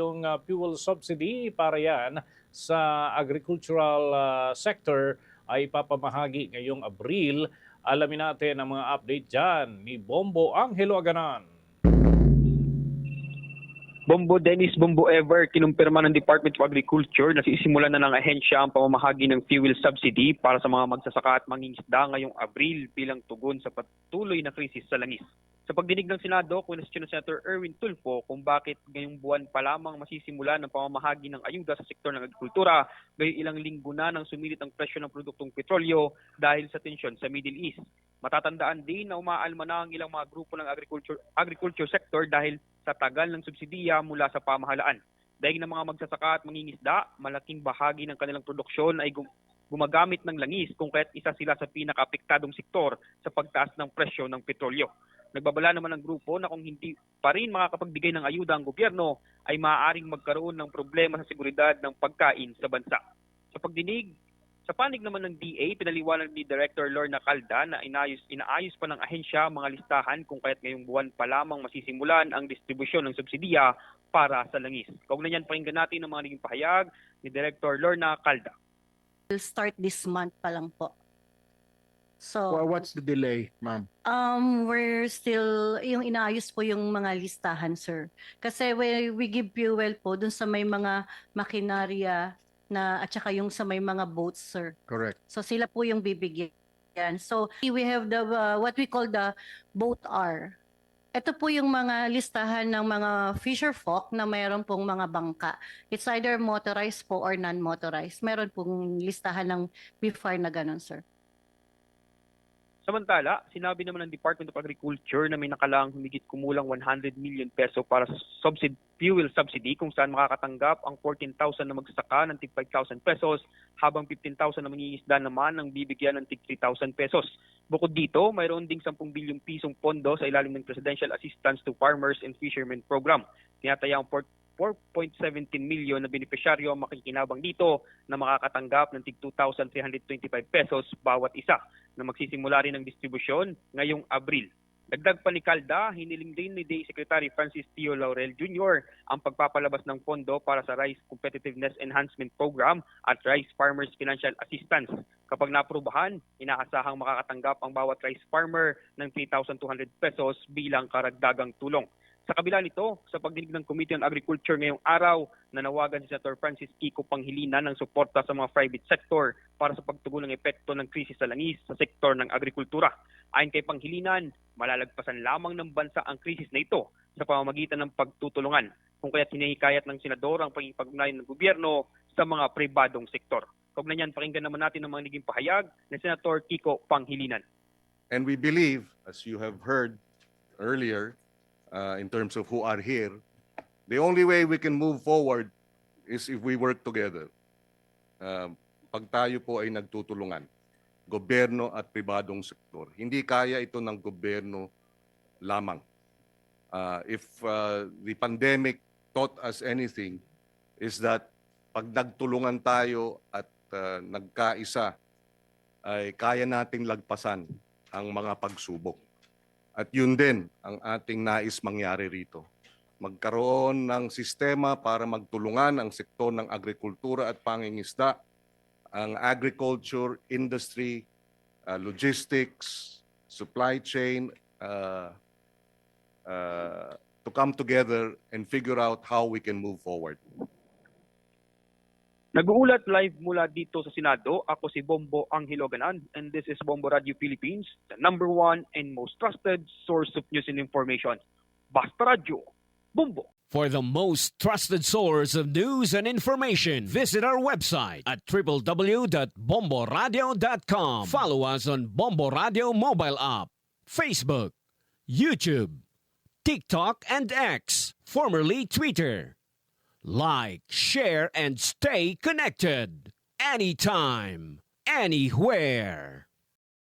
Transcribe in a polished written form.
yung fuel subsidy para yan sa agricultural sector ay papamahagi ngayong Abril. Alamin natin ang mga update dyan ni Bombo Angelo Aganan. Bombo Dennis, Bombo Ever, kinumpirma ng Department of Agriculture na sisimulan na ng ahensya ang pamamahagi ng fuel subsidy para sa mga magsasaka at mangingisda ngayong Abril bilang tugon sa patuloy na krisis sa langis. Sa pagdinig ng Senado, kwestiyon ng Senator Erwin Tulfo kung bakit ngayong buwan pa lamang masisimulan ng pamamahagi ng ayuda sa sektor ng agrikultura, gayong ilang linggo na nang sumilit ang presyo ng produktong petrolyo dahil sa tensyon sa Middle East. Matatandaan din na umaalma na ang ilang mga grupo ng agriculture sector dahil sa tagal ng subsidiya mula sa pamahalaan. Dahil ng mga magsasaka at mangingisda, malaking bahagi ng kanilang produksyon ay gumagamit ng langis kung kaya't isa sila sa pinaka-apektadong sektor sa pagtaas ng presyo ng petrolyo. Nagbabala naman ng grupo na kung hindi pa rin makakapagbigay ng ayuda ang gobyerno ay maaaring magkaroon ng problema sa seguridad ng pagkain sa bansa. Sa panig naman ng DA, pinaliwanag ni Director Lorna Calda na inaayos pa ng ahensya mga listahan kung kaya't ngayong buwan pa lamang masisimulan ang distribusyon ng subsidiya para sa langis. Kaugnay niyan, pakinggan natin ang mga naging pahayag ni Director Lorna Calda. We'll start this month pa lang po. So, What's the delay, ma'am? we're still, yung inaayos po yung mga listahan, sir. Kasi we give fuel po dun sa may mga makinarya na, at saka yung sa may mga boats, sir. Correct. So, sila po yung bibigyan. So, we have the, what we call the boat R. Ito po yung mga listahan ng mga fisher folk na mayroon pong mga bangka. It's either motorized po or non-motorized. Meron pong listahan ng BIFAR na ganun, sir. Samantala, sinabi naman ng Department of Agriculture na may nakalaang humigit kumulang 100 million peso para sa fuel subsidy kung saan makakatanggap ang 14,000 na magsasaka ng tig 5,000 pesos habang 15,000 na mangingisda naman ang bibigyan ng tig 3,000 pesos. Bukod dito, mayroon ding 10 bilyong pisong pondo sa ilalim ng Presidential Assistance to Farmers and Fishermen Program. Tinataya ang 4.17 milyon na benepisyaryo ang makikinabang dito na makakatanggap ng tig 2,325 pesos bawat isa na magsisimula rin ang distribusyon ngayong Abril. Dagdag pa ni Calda, hiniling din ni DA Secretary Francis Tio Laurel Jr. ang pagpapalabas ng pondo para sa Rice Competitiveness Enhancement Program at Rice Farmers Financial Assistance. Kapag naaprubahan, inaasahang makakatanggap ang bawat rice farmer ng 3,200 pesos bilang karagdagang tulong. Sa kabila nito, sa pagdinig ng Committee on Agriculture ngayong araw, nanawagan si Senator Francis Kiko Pangilinan ng suporta sa mga private sector para sa pagtugon ng epekto ng krisis sa langis sa sektor ng agrikultura. Ayon kay Pangilinan, malalagpasan lamang ng bansa ang krisis na ito sa pamamagitan ng pagtutulungan, kung kaya't hinihikayat ng senador ang pagkikipag-ugnayan ng gobyerno sa mga pribadong sektor. Kaugnay niyan, pakinggan naman natin ang mga naging pahayag ni Senator Kiko Pangilinan. And we believe, as you have heard earlier, in terms of who are here, the only way we can move forward is if we work together. Pag tayo po ay nagtutulungan, gobyerno at pribadong sektor. Hindi kaya ito ng gobyerno lamang. If the pandemic taught us anything, is that pag nagtulungan tayo at nagkaisa, ay kaya nating lagpasan ang mga pagsubok. At yun din ang ating nais mangyari rito. Magkaroon ng sistema para magtulungan ang sektor ng agrikultura at pangingisda, ang agriculture industry, logistics, supply chain, to come together and figure out how we can move forward. Nag-uulat live mula dito sa Senado, ako si Bombo Angelo Aganan, and this is Bombo Radio Philippines, the #1 and most trusted source of news and information. Basta Radio, Bombo. For the most trusted source of news and information, visit our website at www.bomboradio.com. Follow us on Bombo Radio mobile app, Facebook, YouTube, TikTok, and X, formerly Twitter. Like, share, and stay connected. Anytime, anywhere.